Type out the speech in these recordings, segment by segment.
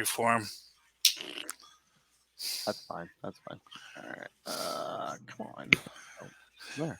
for him. That's fine. All right. Come on. Oh, there.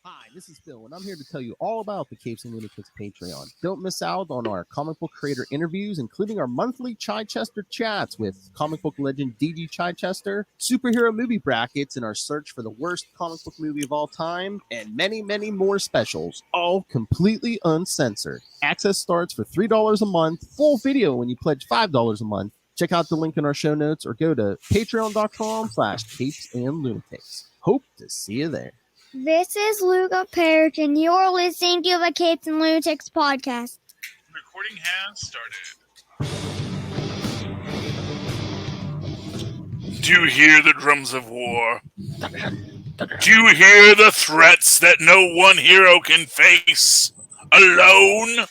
Hi, this is Phil, and I'm here to tell you all about the Capes and Lunatics Patreon. Don't miss out on our comic book creator interviews, including our monthly Chichester chats with comic book legend D.G. Chichester, superhero movie brackets in our search for the worst comic book movie of all time, and many, many more specials, all completely uncensored. Access starts for $3 a month, full video when you pledge $5 a month. Check out the link in our show notes or go to patreon.com/CapesandLunatics. Hope to see you there. This is Luca Perich, and you're listening to the Capes and Lunatics podcast. Recording has started. Do you hear the drums of war? Do you hear the threats that no one hero can face alone?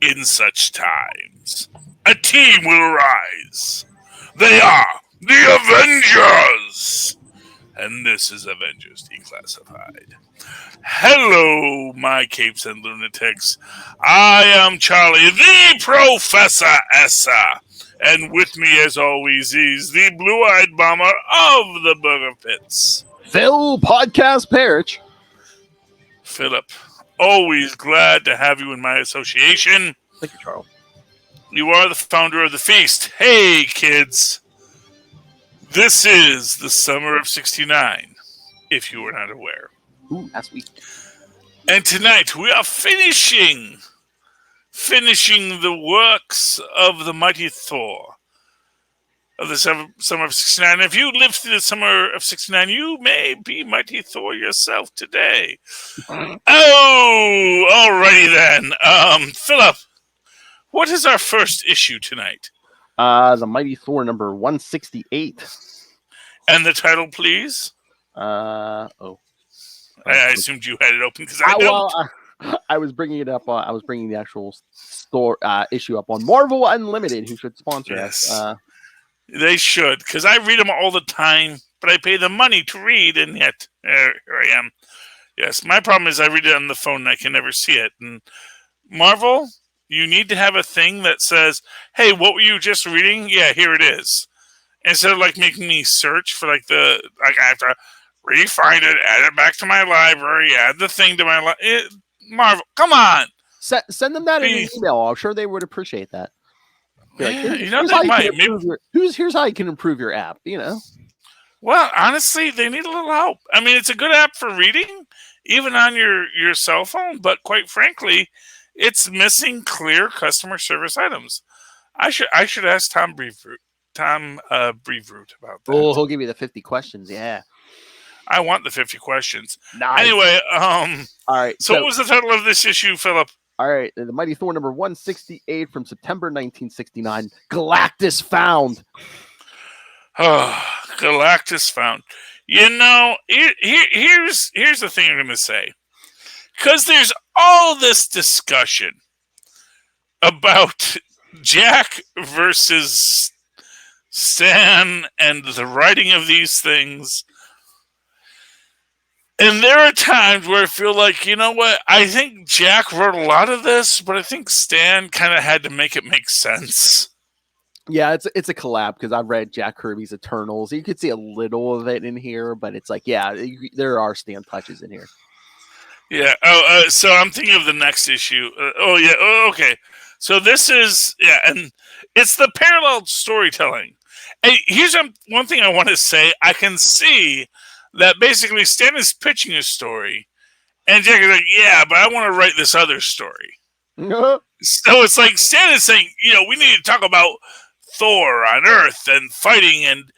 In such times, a team will rise. They are the Avengers! And this is Avengers Declassified. Hello, my Capes and Lunatics. I am Charlie, the Professor Essa. And with me, as always, is the blue-eyed bomber of the Burger Pits. Phil Podcast Perich. Philip, always glad to have you in my association. Thank you, Charles. You are the founder of the feast. Hey, kids. This is the summer of 69, if you were not aware. Ooh, last week. And tonight we are finishing the works of the Mighty Thor of the summer of 69. If you lived through the summer of 69, you may be Mighty Thor yourself today. Oh, alrighty then. Philip, what is our first issue tonight? The Mighty Thor number 168. And the title, please? I assumed you had it open because I don't. I was bringing it up. I was bringing the actual issue up on Marvel Unlimited, who should sponsor us. They should, because I read them all the time, but I pay the money to read, and yet here I am. Yes, my problem is I read it on the phone and I can never see it. And Marvel, you need to have a thing that says, hey, what were you just reading? Yeah, here it is. Instead of making me search for I have to re-find it, add it back to my library, add the thing to my library. Marvel, come on. Send them that in an email. I'm sure they would appreciate that. Here's how you can improve your app, Well, honestly, they need a little help. I mean, it's a good app for reading, even on your cell phone, but quite frankly, it's missing clear customer service items. I should ask Tom Brevoort about that. Oh, he'll give you the 50 questions, yeah. I want the 50 questions. Nice. Anyway, all right. So what was the title of this issue, Philip? All right, the Mighty Thor number 168 from September 1969. Galactus found. Oh, Galactus found. Here's the thing I'm going to say. Because there's all this discussion about Jack versus Stan and the writing of these things. And there are times where I feel like, you know what? I think Jack wrote a lot of this, but I think Stan kind of had to make it make sense. Yeah, it's a collab because I've read Jack Kirby's Eternals. You could see a little of it in here, but it's there are Stan touches in here. Yeah. So I'm thinking of the next issue. Okay. So this is, and it's the parallel storytelling. Hey, here's one thing I want to say. I can see that basically Stan is pitching a story, and Jack is like, yeah, but I want to write this other story. So it's like Stan is saying, we need to talk about Thor on Earth and fighting and,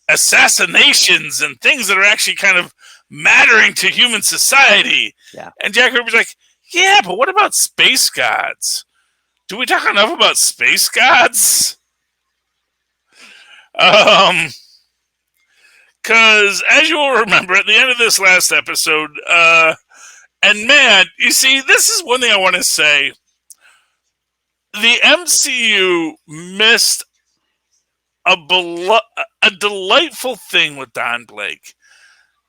assassinations and things that are actually kind of mattering to human society. Yeah. And Jack Kirby's like, yeah, but what about space gods? Do we talk enough about space gods? Because, as you will remember, at the end of this last episode, and man, you see, this is one thing I want to say. The MCU missed a delightful thing with Don Blake.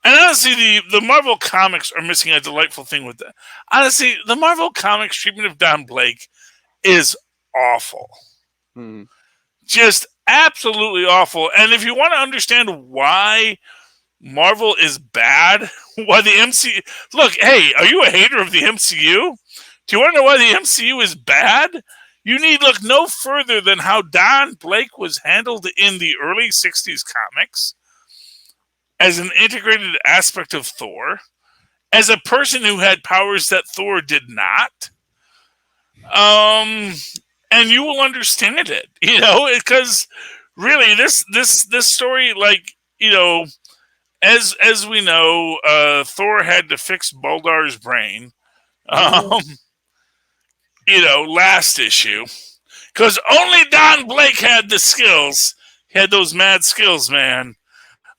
And honestly, the Marvel Comics are missing a delightful thing with that. Honestly, the Marvel Comics treatment of Don Blake is awful. Just absolutely awful. And if you want to understand why Marvel is bad, why the MCU... Look, hey, are you a hater of the MCU? Do you want to know why the MCU is bad? You need look no further than how Don Blake was handled in the early 60s comics as an integrated aspect of Thor, as a person who had powers that Thor did not. And you will understand it, because really this story, like, as we know, Thor had to fix Baldar's brain. Last issue, because only Don Blake had the skills. He had those mad skills, man.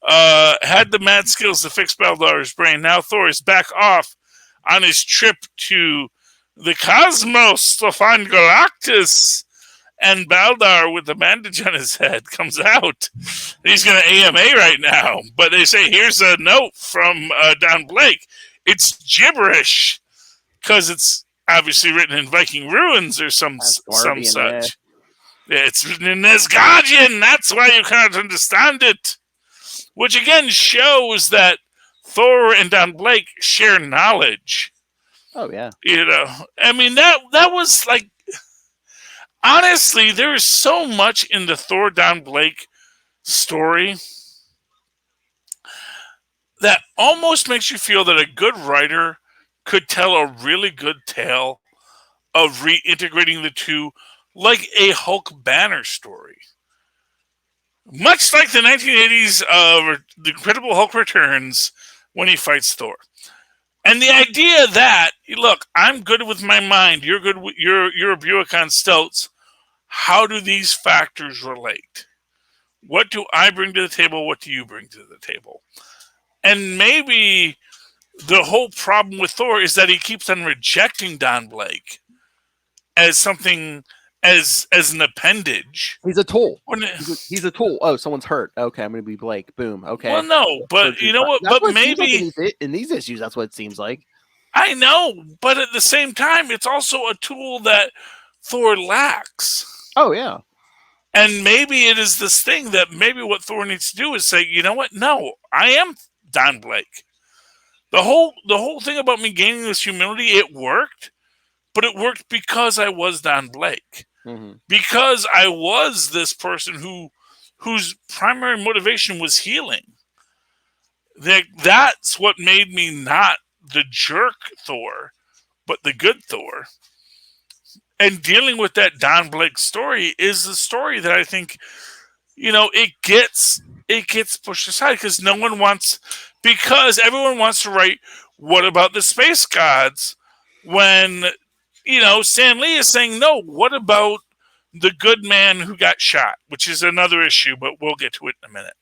Had the mad skills to fix Baldar's brain. Now Thor is back off on his trip to the cosmos to find Galactus, and Baldar with the bandage on his head comes out. He's going to AMA right now, but they say here's a note from Don Blake. It's gibberish because it's obviously written in Viking runes or some such. Yeah, it's written in Asgardian. That's why you cannot understand it. Which again shows that Thor and Don Blake share knowledge. Oh yeah. I mean that was like, honestly, there is so much in the Thor Don Blake story that almost makes you feel that a good writer could tell a really good tale of reintegrating the two, like a Hulk Banner story. Much like the 1980s The Incredible Hulk Returns when he fights Thor. And the idea that, look, I'm good with my mind, you're good with you're a Buick on stilts. How do these factors relate? What do I bring to the table? What do you bring to the table? And maybe the whole problem with Thor is that he keeps on rejecting Don Blake as something, as an appendage. He's a tool. He's a tool. Oh, someone's hurt. Okay, I'm going to be Blake. Boom. Okay. Well, no, but you know what? That's But what it seems maybe like in these issues, that's what it seems like. I know, but at the same time, it's also a tool that Thor lacks. Oh yeah. And maybe it is this thing that maybe what Thor needs to do is say, you know what? No, I am Don Blake. The whole thing about me gaining this humility, it worked, but it worked because I was Don Blake. Mm-hmm. Because I was this person whose primary motivation was healing. That's what made me not the jerk Thor, but the good Thor. And dealing with that Don Blake story is the story that I think, it gets pushed aside because because everyone wants to write, what about the space gods? When, Stan Lee is saying, no, what about the good man who got shot? Which is another issue, but we'll get to it in a minute.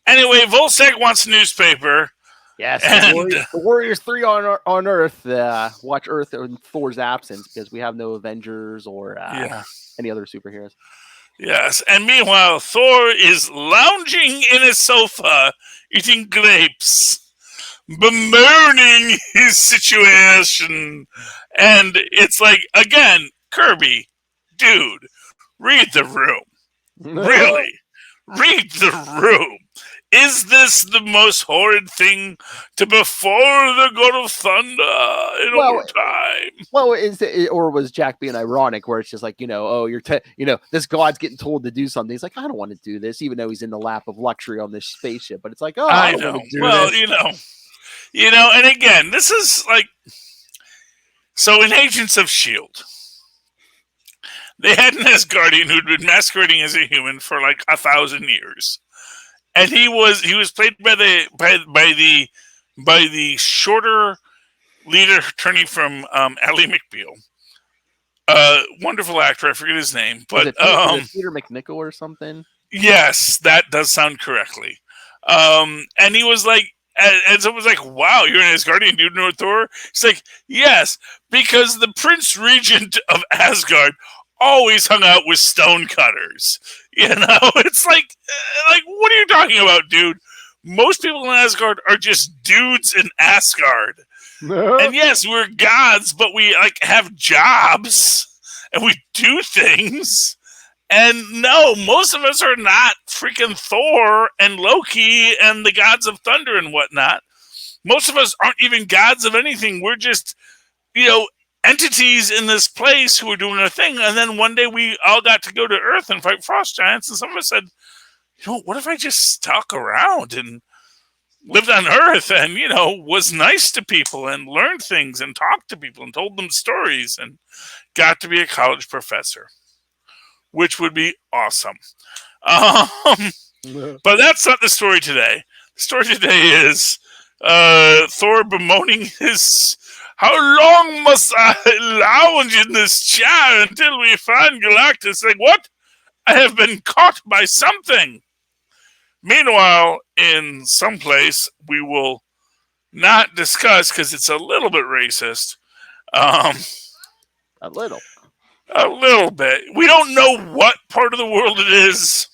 Anyway, Volstagg wants a newspaper. Yes, the Warriors 3 on Earth. Watch Earth in Thor's absence because we have no Avengers or any other superheroes. Yes, and meanwhile, Thor is lounging in a sofa, eating grapes, bemoaning his situation. And it's like, again, Kirby, dude, read the room. Really? Read the room. Is this the most horrid thing to befall the God of Thunder in all time? Well, or was Jack being ironic, where it's just like, this god's getting told to do something. He's like, I don't want to do this, even though he's in the lap of luxury on this spaceship. But it's like, I don't want to do this. And again, this is like, so in Agents of S.H.I.E.L.D., they had an Asgardian who'd been masquerading as a human for like 1,000 years. And he was played by the shorter lead attorney from Ally McBeal, wonderful actor. I forget his name, but was it Peter McNichol or something. Yes, that does sound correctly. And he was like, and someone was like, "Wow, you're an Asgardian, do you know Thor?" He's like, "Yes, because the Prince Regent of Asgard always hung out with stonecutters." It's like, what are you talking about, dude? Most people in Asgard are just dudes in Asgard. And yes, we're gods, but we have jobs. and we do things. And no, most of us are not freaking Thor and Loki and the gods of thunder and whatnot. Most of us aren't even gods of anything. We're just, entities in this place who are doing their thing. And then one day we all got to go to Earth and fight frost giants. And some of us said, what if I just stuck around and lived on Earth and, was nice to people and learned things and talked to people and told them stories and got to be a college professor, which would be awesome. But that's not the story today. The story today is Thor bemoaning how long must I lounge in this chair until we find Galactus? Like, what? I have been caught by something. Meanwhile, in some place we will not discuss because it's a little bit racist. A little bit. We don't know what part of the world it is,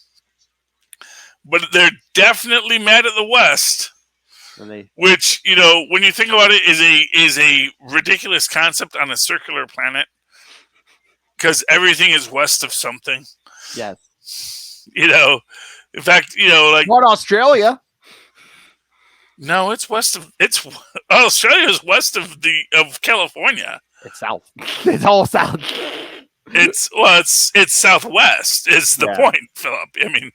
but they're definitely mad at the West. Which, when you think about it, is a ridiculous concept on a circular planet because everything is west of something. Yes. In fact, like what, Australia? No, it's west of Australia's west of California. It's south. It's all south. It's southwest is the point, Philip. I mean,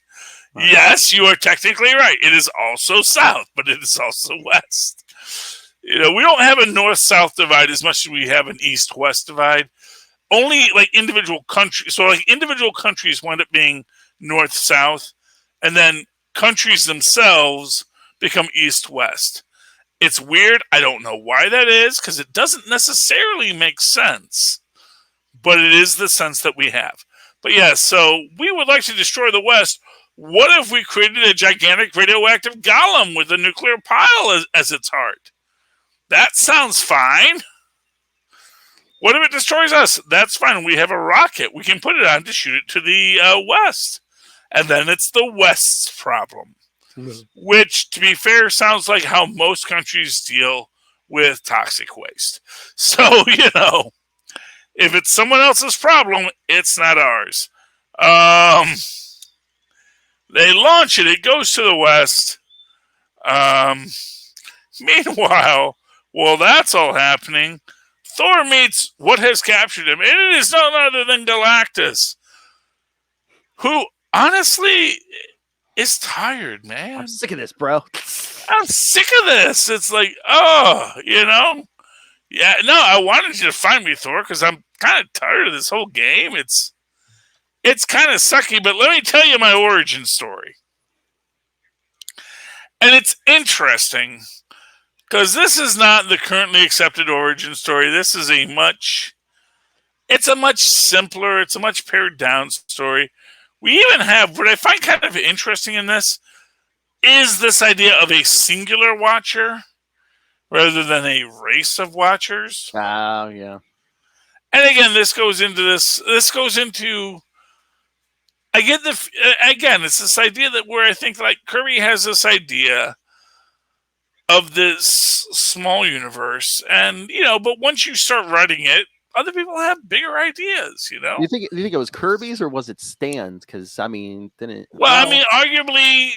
yes, you are technically right. It is also south, but it is also west. We don't have a north-south divide as much as we have an east-west divide. Only like individual countries. So like individual countries wind up being north-south, and then countries themselves become east-west. It's weird. I don't know why that is, because it doesn't necessarily make sense. But it is the sense that we have. But yeah, so we would like to destroy the West. What if we created a gigantic radioactive golem with a nuclear pile as its heart? That sounds fine. What if it destroys us? That's fine. We have a rocket. We can put it on to shoot it to the West. And then it's the West's problem. Which, to be fair, sounds like how most countries deal with toxic waste. So, if it's someone else's problem, it's not ours. They launch it. It goes to the West. Meanwhile, while that's all happening, Thor meets what has captured him. And it is none other than Galactus, who, honestly, is tired, man. I'm sick of this, bro. I'm sick of this. It's like, Yeah, no, I wanted you to find me, Thor, because I'm kind of tired of this whole game. It's kind of sucky, but let me tell you my origin story. And it's interesting, because this is not the currently accepted origin story. This is a much simpler, it's a much pared down story. We even have, what I find kind of interesting in this, is this idea of a singular watcher rather than a race of watchers. Oh, yeah. And again, this goes into, again, it's this idea that where I think like Kirby has this idea of this small universe, and but once you start writing it, other people have bigger ideas. Do you think it was Kirby's or was it Stan's? Because arguably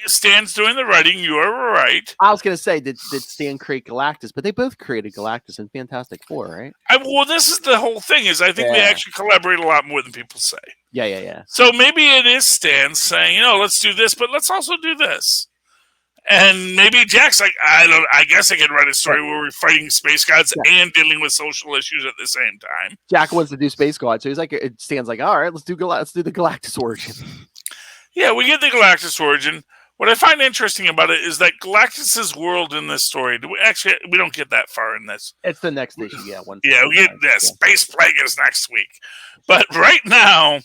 Stan's doing the writing. You are right. I was going to say, did Stan create Galactus? But they both created Galactus in Fantastic Four, right? Well, this is the whole thing. Is I think they actually collaborate a lot more than people say. Yeah. So maybe it is Stan saying, let's do this, but let's also do this. And maybe Jack's like, I guess I can write a story where we're fighting space gods and dealing with social issues at the same time. Jack wants to do Space God, so he's like, it stands like, all right, let's do the Galactus origin. Yeah, we get the Galactus origin. What I find interesting about it is that Galactus's world in this story, we don't get that far in this. It's the next issue, yeah. We get Space Plague is next week. But right now,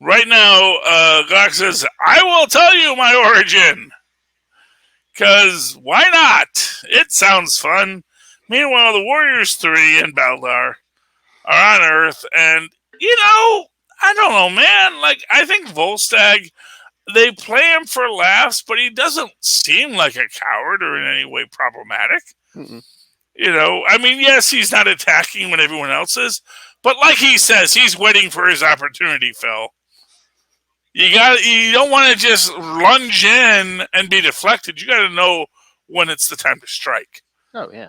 Galactus says, I will tell you my origin. Because why not? It sounds fun. Meanwhile, the Warriors 3 and Baldar are on Earth. And, I don't know, man. Like, I think Volstagg, they play him for laughs, but he doesn't seem like a coward or in any way problematic. Mm-mm. Yes, he's not attacking when everyone else is. But like he says, he's waiting for his opportunity, Phil. You don't want to just lunge in and be deflected. You got to know when it's the time to strike. Oh, yeah.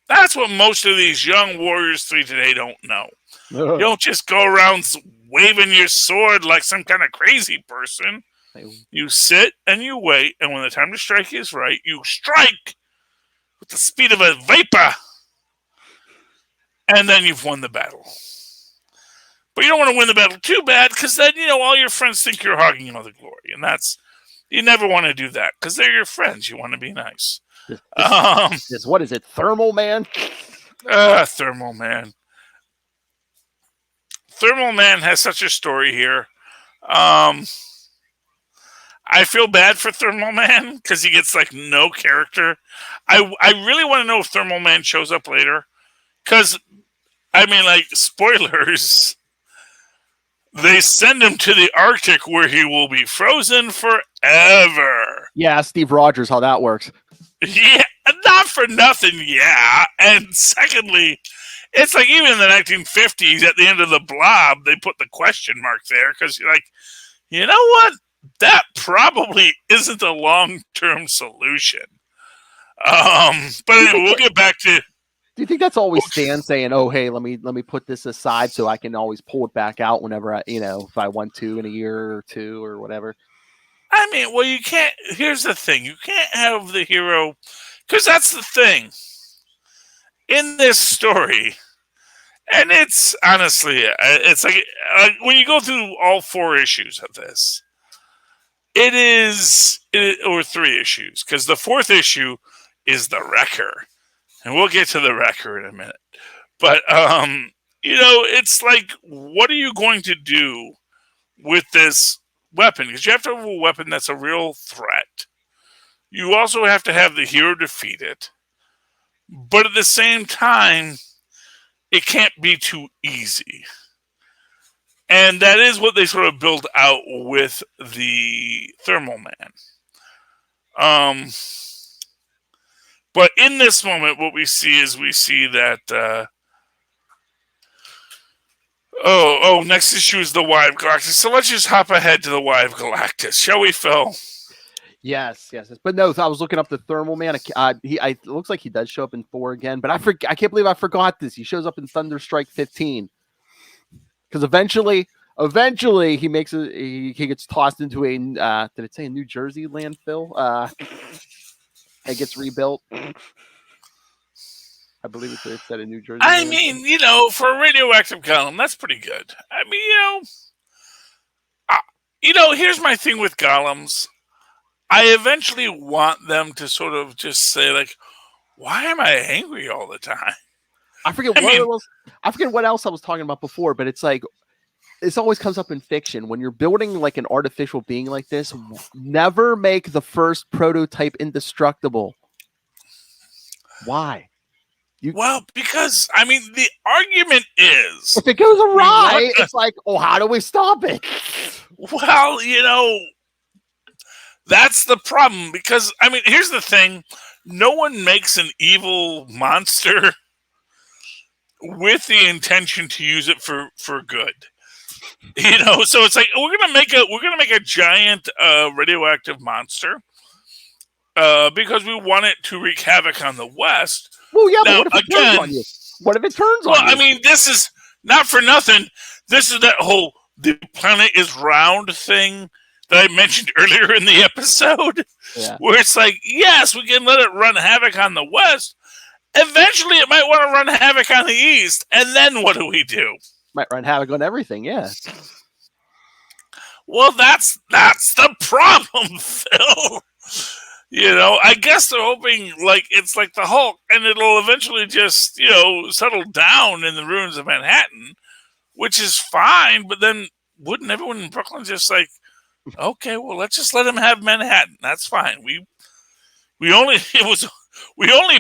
That's what most of these young Warriors 3 today don't know. You don't just go around waving your sword like some kind of crazy person. You sit and you wait, and when the time to strike is right, you strike with the speed of a vapor, and then you've won the battle. But you don't want to win the battle too bad, because then, all your friends think you're hogging all the glory, and you never want to do that, because they're your friends. You want to be nice. What is it, Thermal Man? Thermal Man. Thermal Man has such a story here. I feel bad for Thermal Man because he gets no character. I really want to know if Thermal Man shows up later, because spoilers. They send him to the Arctic where he will be frozen forever. Yeah, Steve Rogers, how that works. Yeah, not for nothing. Yeah, and secondly, it's even in the 1950s at the end of the Blob, they put the question mark there because you're like, you know what? That probably isn't a long-term solution. But anyway, we'll get back to. Do you think that's always Stan saying, "Oh, hey, let me put this aside so I can always pull it back out whenever if I want to in a year or two or whatever"? You can't. Here's the thing: you can't have the hero, because that's the thing in this story. And it's honestly, it's when you go through all 4 issues of this, or 3 issues, because the 4th issue is the Wrecker, and we'll get to the Wrecker in a minute. But it's what are you going to do with this weapon? Because you have to have a weapon that's a real threat. You also have to have the hero defeat it, but at the same time, it can't be too easy. And that is what they sort of build out with the Thermal Man. But in this moment, what we see that next issue is the Why of Galactus. So let's just hop ahead to the Why of Galactus, shall we, Phil? Yes. But no, I was looking up the Thermal Man. It looks like he does show up in 4 again, but I can't believe I forgot this. He shows up in Thunderstrike 15 because eventually he makes he gets tossed into a did it say a New Jersey landfill? It gets rebuilt. I believe it said a New Jersey. For a radioactive column, that's pretty good. Here's my thing with golems. I eventually want them to sort of just say, why am I angry all the time? I forget what else I was talking about before, but it's this always comes up in fiction. When you're building an artificial being like this, never make the first prototype indestructible. Why? Because, the argument is... if it goes awry, it's how do we stop it? Well, that's the problem, because, here's the thing. No one makes an evil monster with the intention to use it for good. So it's we're gonna make a giant radioactive monster because we want it to wreak havoc on the West. Well, yeah, but what if it turns on you? What if it turns on you? This is not for nothing. This is that whole the planet is round thing that I mentioned earlier in the episode, where it's yes, we can let it run havoc on the West. Eventually, it might want to run havoc on the East, and then what do? Might run havoc on everything, yeah. Well, that's the problem, Phil. I guess they're hoping it's like the Hulk, and it'll eventually just settle down in the ruins of Manhattan, which is fine. But then, wouldn't everyone in Brooklyn just okay, well, let's just let him have Manhattan. That's fine. We only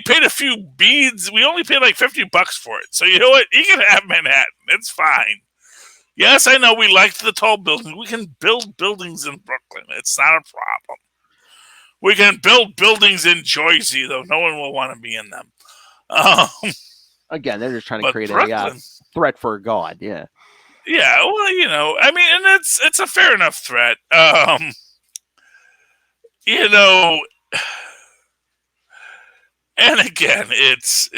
paid a few beads. We only paid $50 for it. So you know what? You can have Manhattan. It's fine. Yes, I know we liked the tall buildings. We can build buildings in Brooklyn. It's not a problem. We can build buildings in Jersey, though no one will want to be in them. Again, they're just trying to create Brooklyn, a threat for a god. Yeah. Yeah, well, I mean, and it's a fair enough threat. And again, it's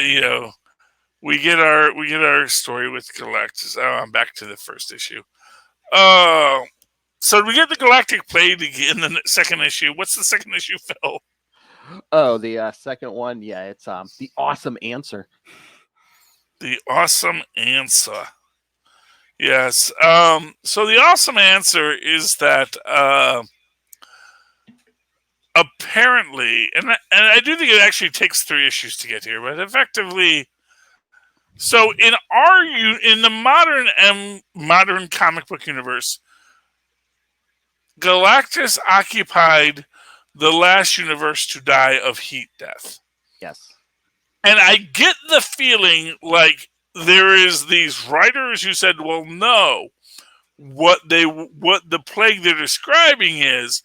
we get our story with Galactus. I'm back to the first issue. So we get the Galactic Plague in the second issue. What's the second issue, Phil? Oh, the second one, yeah, it's the Awesome Answer. The Awesome Answer. Yes. So the Awesome Answer is that apparently, and I do think it actually takes 3 issues to get here, but effectively, so in the modern comic book universe, Galactus occupied the last universe to die of heat death. Yes. And I get the feeling like there is these writers who said, well, no, what the plague they're describing is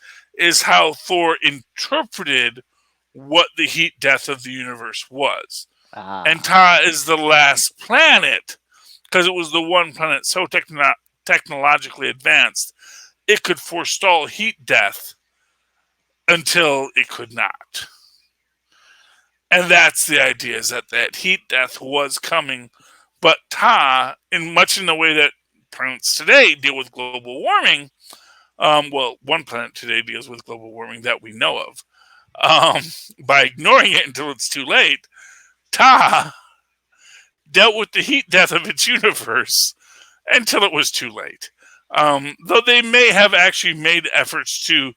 how Thor interpreted what the heat death of the universe was. And Ta is the last planet, because it was the one planet so technologically advanced, it could forestall heat death until it could not. And that's the idea, is that heat death was coming, but Ta, much in the way that planets today deal with global warming, one planet today deals with global warming that we know of, by ignoring it until it's too late, Ta dealt with the heat death of its universe until it was too late. Though they may have actually made efforts to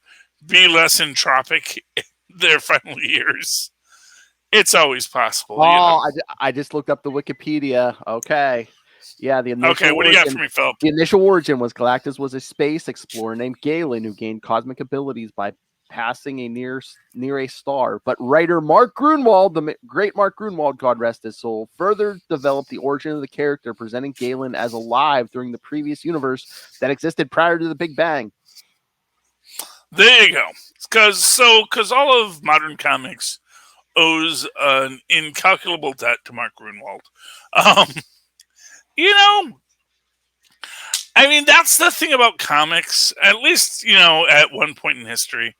be less entropic in their final years. It's always possible. I just looked up the Wikipedia. Okay. Yeah, the initial Okay, what do you got for me, Phil? The initial origin was Galactus was a space explorer named Galen who gained cosmic abilities by passing near a star. But writer Mark Grunwald, the great Mark Grunwald, God rest his soul, further developed the origin of the character, presenting Galen as alive during the previous universe that existed prior to the Big Bang. There you go. Because all of modern comics owes an incalculable debt to Mark Grunwald. I mean, that's the thing about comics, at least, at one point in history.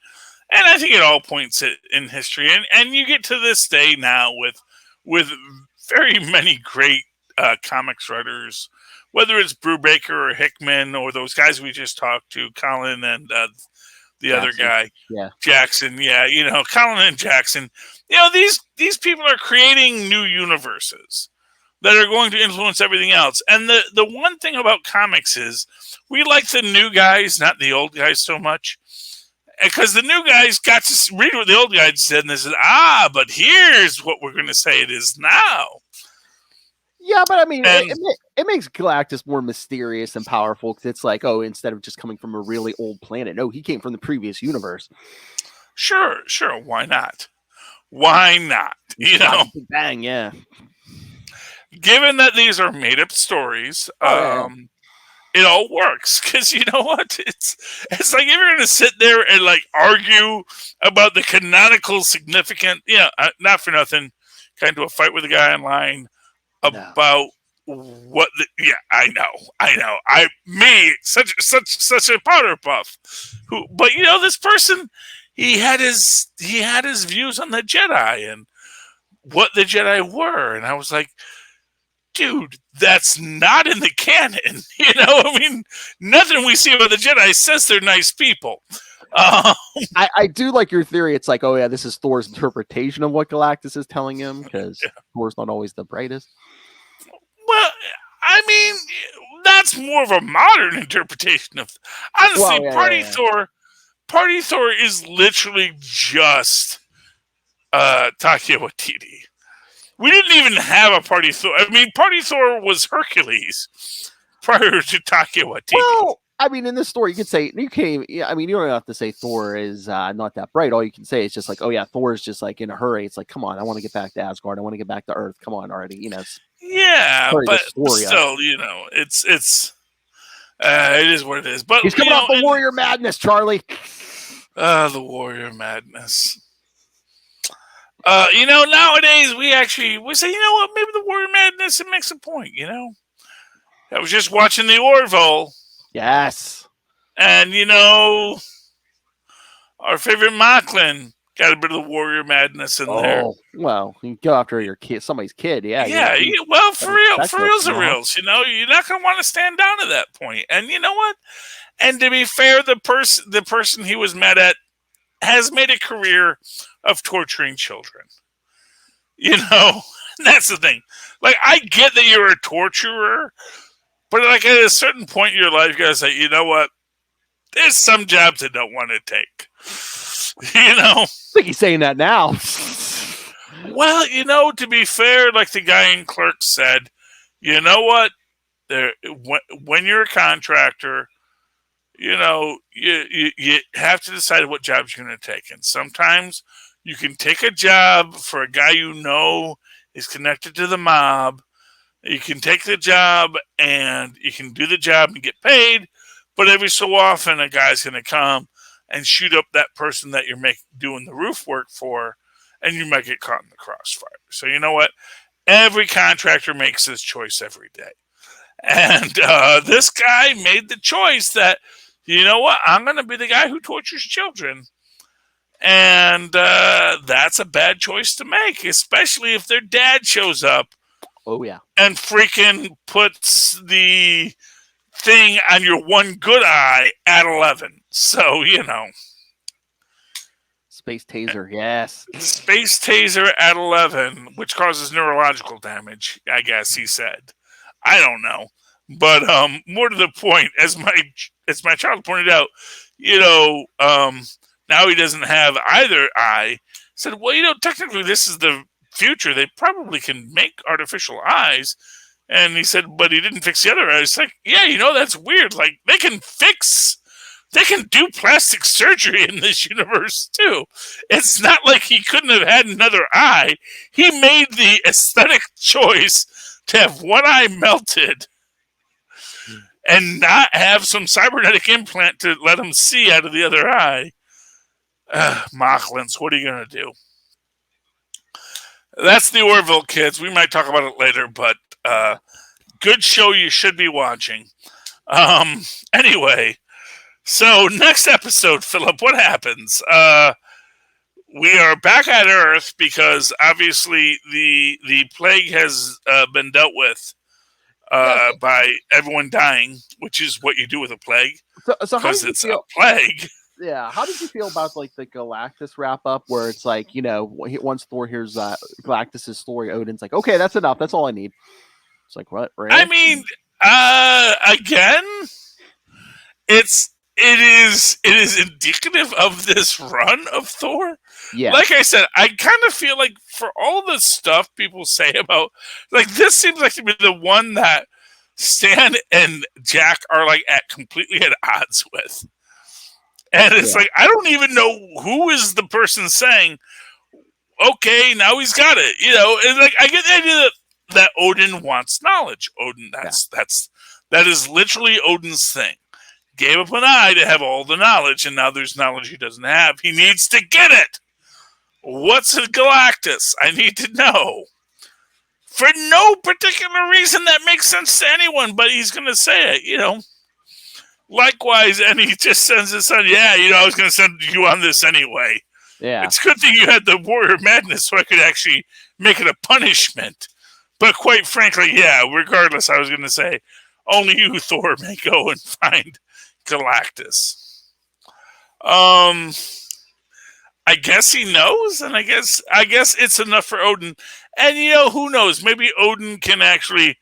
And I think at all points in history. And you get to this day now with very many great comics writers, whether it's Brubaker or Hickman or those guys we just talked to, Colin and the Jackson. Other guy, Jackson. Yeah, Colin and Jackson. These people are creating new universes that are going to influence everything else. And the one thing about comics is we like the new guys, not the old guys so much. Because the new guys got to read what the old guys said, and they said, but here's what we're going to say it is now. Yeah, but I mean, it makes Galactus more mysterious and powerful, because it's like, instead of just coming from a really old planet, no, he came from the previous universe. Sure. Why not? Why not? Big Bang, yeah. Given that these are made-up stories, it all works, because you know what? It's like if you're going to sit there and like argue about the canonical significant, not for nothing, kind of a fight with a guy online about what I know. Such a powder puff. But this person, he had his views on the Jedi and what the Jedi were, and I was like, dude, that's not in the canon. I mean, nothing we see about the Jedi says they're nice people. I do like your theory. It's like, this is Thor's interpretation of what Galactus is telling him, because Thor's not always the brightest. Well, I mean, that's more of a modern interpretation of. Honestly, Party Thor is literally just Taika Waititi. We didn't even have a Party Thor. I mean, Party Thor was Hercules prior to Taika Waititi. Well, I mean, in this story, you could say, you don't have to say Thor is not that bright. All you can say is just like, Thor is just like in a hurry. It's like, come on, I want to get back to Asgard. I want to get back to Earth. Come on already. But still, it is what it is. But he's coming off the Warrior Madness, Charlie. The Warrior Madness. Nowadays we say, you know what, maybe the Warrior Madness, it makes a point, I was just watching the Orville. Yes. And, our favorite Mocklin got a bit of the Warrior Madness in there. Well, you go after your kid, somebody's kid, yeah. Well, for reals, you're not going to want to stand down at that point. And you know what? And to be fair, the person he was mad at has made a career of torturing children. That's the thing. Like, I get that you're a torturer, but like at a certain point in your life, you gotta say, you know what? There's some jobs I don't want to take. I think he's saying that now. Well, to be fair, like the guy in Clerks said, you know what? When you're a contractor, you have to decide what jobs you're going to take. And sometimes you can take a job for a guy is connected to the mob. You can take the job and you can do the job and get paid. But every so often, a guy's going to come and shoot up that person that you're doing the roof work for, and you might get caught in the crossfire. So you know what? Every contractor makes this choice every day. And this guy made the choice that, you know what? I'm going to be the guy who tortures children. And that's a bad choice to make, especially if their dad shows up. Oh, yeah. And freaking puts the thing on your one good eye at 11. So, Space taser, yes. Space taser at 11, which causes neurological damage, I guess he said. I don't know. But more to the point, as my child pointed out, now he doesn't have either eye. Said, well, technically this is the future. They probably can make artificial eyes. And he said, but he didn't fix the other eye. It's like, yeah, that's weird. Like, they can do plastic surgery in this universe too. It's not like he couldn't have had another eye. He made the aesthetic choice to have one eye melted and not have some cybernetic implant to let him see out of the other eye. Mocklins, what are you going to do? That's the Orville, kids. We might talk about it later, but good show you should be watching. Anyway, so next episode, Philip, what happens? We are back at Earth because obviously the plague has been dealt with by everyone dying, which is what you do with a plague. So because it's a plague. Yeah, how did you feel about like the Galactus wrap up, where it's like, once Thor hears Galactus's story, Odin's like, okay, that's enough. That's all I need. It's like, what? Really? I mean, again, it is indicative of this run of Thor. Yeah. Like I said, I kind of feel like for all the stuff people say about, like, this seems like to be the one that Stan and Jack are like completely at odds with. And it's like, I don't even know who is the person saying, okay, now he's got it. And like, I get the idea that Odin wants knowledge. Odin, that is literally Odin's thing. Gave up an eye to have all the knowledge, and now there's knowledge he doesn't have. He needs to get it. What's a Galactus? I need to know. For no particular reason that makes sense to anyone, but he's going to say it, Likewise, and he just sends his son, I was going to send you on this anyway. Yeah. It's a good thing you had the Warrior Madness so I could actually make it a punishment. But quite frankly, regardless, I was going to say, only you, Thor, may go and find Galactus. I guess he knows, and I guess it's enough for Odin. And, who knows? Maybe Odin can actually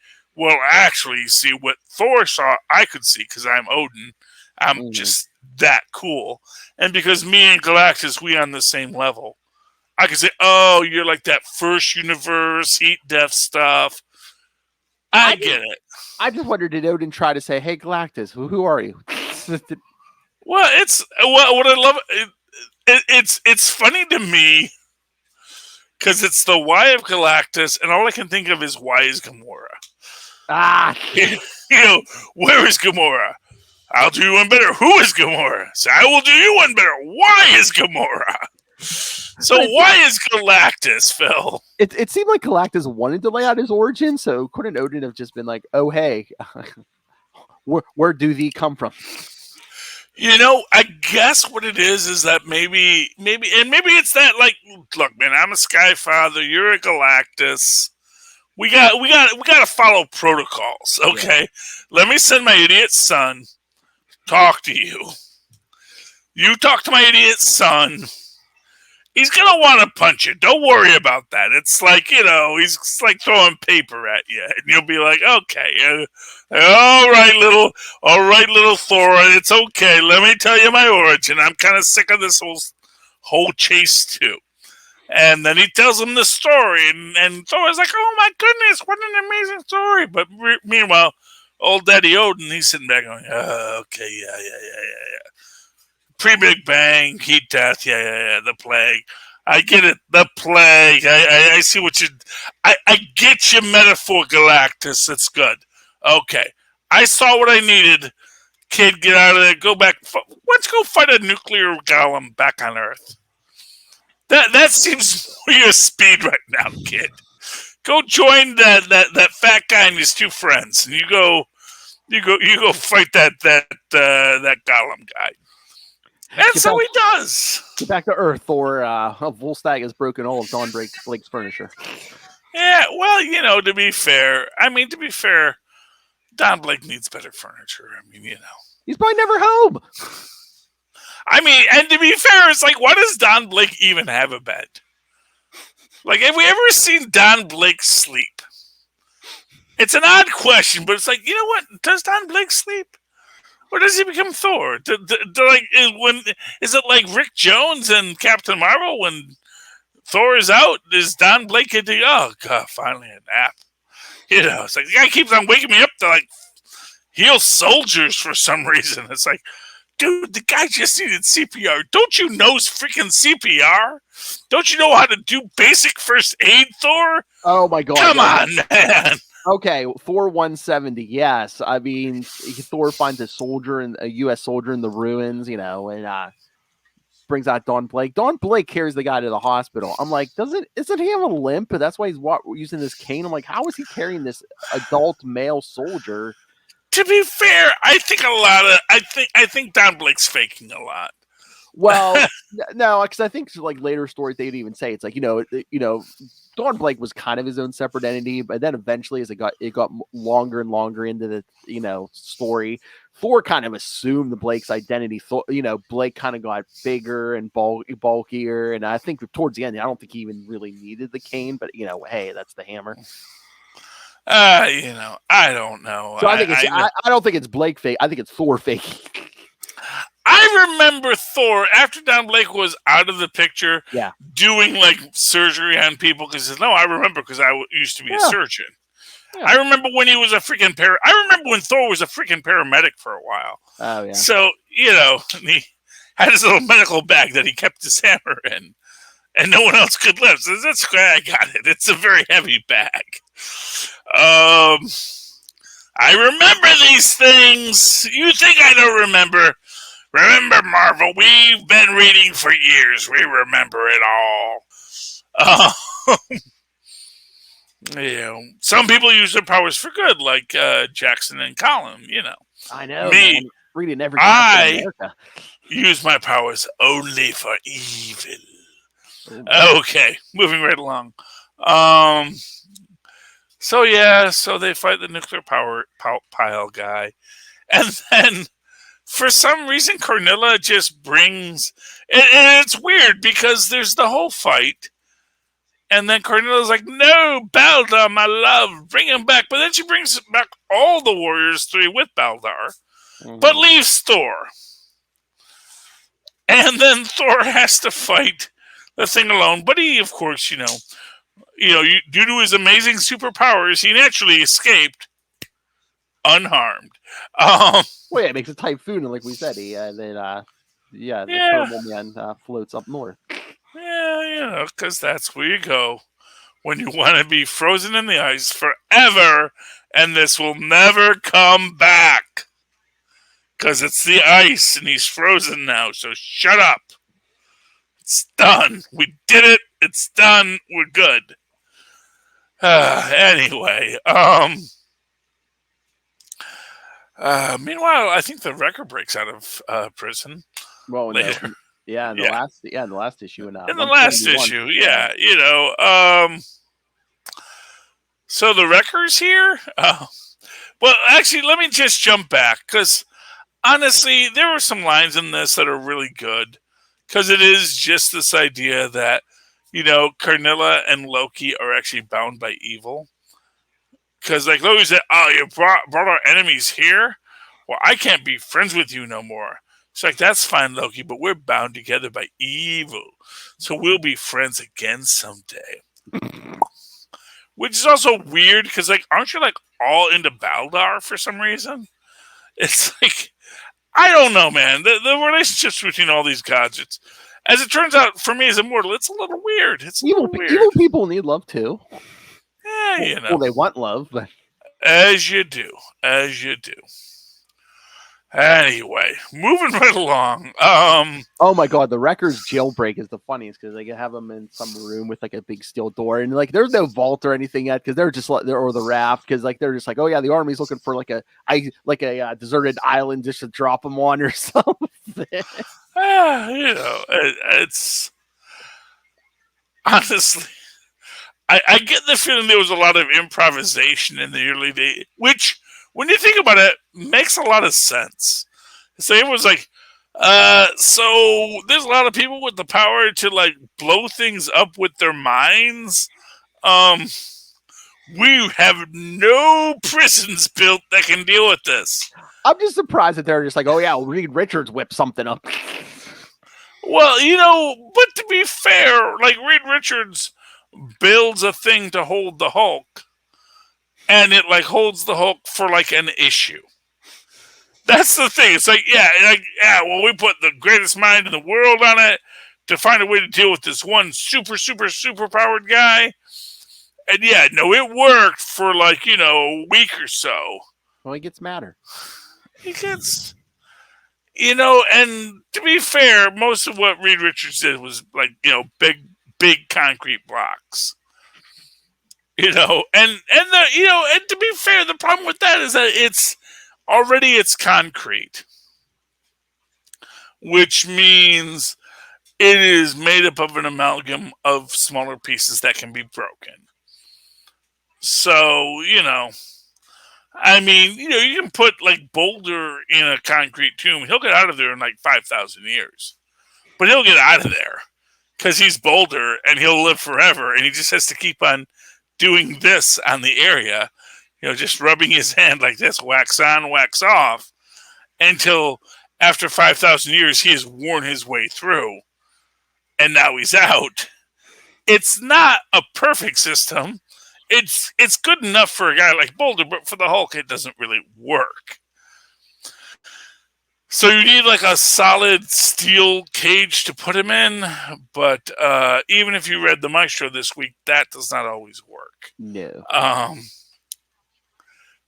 see what Thor saw. I could see because I'm Odin. I'm just that cool. And because me and Galactus, we on the same level. I could say, oh, you're like that first universe, heat death stuff. I get it. I just wondered, did Odin try to say, hey, Galactus, who are you? Well, what I love, it's funny to me because it's the why of Galactus, and all I can think of is why is Gamora. Where is Gamora? I'll do you one better. Who is Gamora? So I will do you one better. Why is Gamora? So why is Galactus, Phil? It seemed like Galactus wanted to lay out his origin, so couldn't Odin have just been like, "Oh hey, where do thee come from?" I guess what it is that maybe it's that, like, look, man, I'm a Sky Father, you're a Galactus. We got to follow protocols, okay? Yeah. Let me send my idiot son talk to you. You talk to my idiot son. He's gonna want to punch you. Don't worry about that. It's like, he's like throwing paper at you, and you'll be like, okay, all right, little Thor, it's okay. Let me tell you my origin. I'm kind of sick of this whole chase too. And then he tells him the story, and Thor's like, oh my goodness, what an amazing story. But meanwhile, old Daddy Odin, he's sitting back going, oh, okay, yeah. Pre-Big Bang, heat death, yeah, the plague. I get it, the plague. I see what you... I get your metaphor, Galactus. It's good. Okay. I saw what I needed. Kid, get out of there. Go back. Let's go fight a nuclear golem back on Earth. That seems your speed right now, kid. Go join that fat guy and his two friends, and you go fight that golem guy. That's how he does. Get back to Earth, or Volstagg has broken all of Don Blake's furniture. Yeah, well, to be fair, Don Blake needs better furniture. He's probably never home. And to be fair, it's like, why does Don Blake even have a bed? Like, have we ever seen Don Blake sleep? It's an odd question, but it's like, you know what? Does Don Blake sleep? Or does he become Thor? Is it like Rick Jones and Captain Marvel when Thor is out? Is Don Blake oh god, finally a nap? It's like the guy keeps on waking me up to like heal soldiers for some reason. It's like, dude, the guy just needed CPR. Don't you know freaking CPR? Don't you know how to do basic first aid, Thor? Oh my god! Come on, man. Okay, Thor 170. Yes, Thor finds a U.S. soldier in the ruins, and brings out Don Blake. Don Blake carries the guy to the hospital. I'm like, isn't he have a limp? That's why he's using this cane. I'm like, how is he carrying this adult male soldier? To be fair, I think Don Blake's faking a lot. Well, no, because I think like later stories they'd even say it's like Don Blake was kind of his own separate entity, but then eventually as it got longer and longer into the story, Thor kind of assumed the Blake's identity. Blake kind of got bigger and bulkier, and I think towards the end, I don't think he even really needed the cane, but hey, that's the hammer. I don't know. So I think I don't think it's Blake fake. I think it's Thor fake. I remember Thor after Don Blake was out of the picture, doing like surgery on people because I remember because I used to be a surgeon. Yeah. I remember when he was a freaking I remember when Thor was a freaking paramedic for a while. Oh yeah. So he had his little medical bag that he kept his hammer in, and no one else could lift. So that's why I got it. It's a very heavy bag. I remember these things. You think I don't remember? Remember, Marvel, we've been reading for years. We remember it all. Some people use their powers for good, like Jackson and Colin, I know. Me, man. Reading every I use my powers only for evil. Okay, moving right along. So they fight the nuclear power pile guy. And then for some reason, Cornilla just brings... And it's weird because there's the whole fight. And then Cornella's like, no, Baldar, my love, bring him back. But then she brings back all the Warriors 3 with Baldar, but leaves Thor. And then Thor has to fight the thing alone. But he, of course, due to his amazing superpowers, he naturally escaped unharmed. Well, it makes a typhoon, and like we said, the thermal man floats up north. Yeah, because that's where you go when you want to be frozen in the ice forever, and this will never come back. Because it's the ice, and he's frozen now, so shut up. It's done. We did it. It's done. We're good. Anyway, meanwhile, I think the Wrecker breaks out of prison. Well, later. In the last issue, in the last issue, yeah, So the Wrecker's here. Well, actually, let me just jump back because honestly, there were some lines in this that are really good because it is just this idea that Carnilla and Loki are actually bound by evil. Because like Loki said, "Oh, you brought our enemies here. Well, I can't be friends with you no more." It's like, that's fine, Loki, but we're bound together by evil. So we'll be friends again someday. Which is also weird, because, like, aren't you, like, all into Baldar for some reason? It's like, I don't know, man. The relationships between all these gods, as it turns out, for me as immortal, it's a little weird. It's evil people need love, too. Yeah, Well, they want love, but... As you do. Anyway, moving right along. Oh my god, the Wrecker's jailbreak is the funniest because they have them in some room with like a big steel door, and like there's no vault or anything yet because they're just or the raft because like they're just like, oh yeah, the army's looking for like a deserted island just to drop them on or something. It's honestly, I get the feeling there was a lot of improvisation in the early days, which, when you think about it, makes a lot of sense. So it was like, so there's a lot of people with the power to like blow things up with their minds. We have no prisons built that can deal with this. I'm just surprised that they're just like, oh yeah, Reed Richards whipped something up. Well, but to be fair, like Reed Richards builds a thing to hold the Hulk. And it like holds the Hulk for like an issue. That's the thing. It's like, well, we put the greatest mind in the world on it to find a way to deal with this one super powered guy. And it worked for like, a week or so. Well, he gets madder. He gets, and to be fair, most of what Reed Richards did was like, big concrete blocks. And to be fair, the problem with that is that it's concrete, which means it is made up of an amalgam of smaller pieces that can be broken. So, you can put like Boulder in a concrete tomb. He'll get out of there in like 5,000 years, but he'll get out of there because he's Boulder and he'll live forever. And he just has to keep on doing this on the area, just rubbing his hand like this, wax on, wax off, until after 5,000 years, he has worn his way through, and now he's out. It's not a perfect system. It's good enough for a guy like Boulder, but for the Hulk, it doesn't really work. So you need like a solid steel cage to put him in, but even if you read the Maestro this week, that does not always work. No.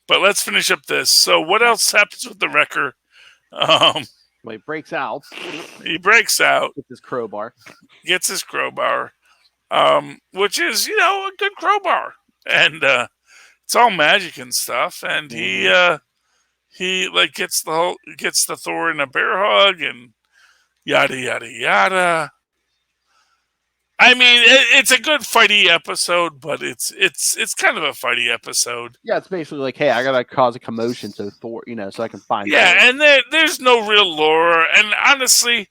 But let's finish up this. So what else happens with the Wrecker? Well, he breaks out. He breaks out. Gets his crowbar. Which is, a good crowbar. And it's all magic and stuff. And he like gets the Thor in a bear hug and yada yada yada. I mean, it's a good fighty episode, but it's kind of a fighty episode. Yeah, it's basically like, hey, I gotta cause a commotion so Thor, so I can find. Yeah, Thor. and there's no real lore, and honestly,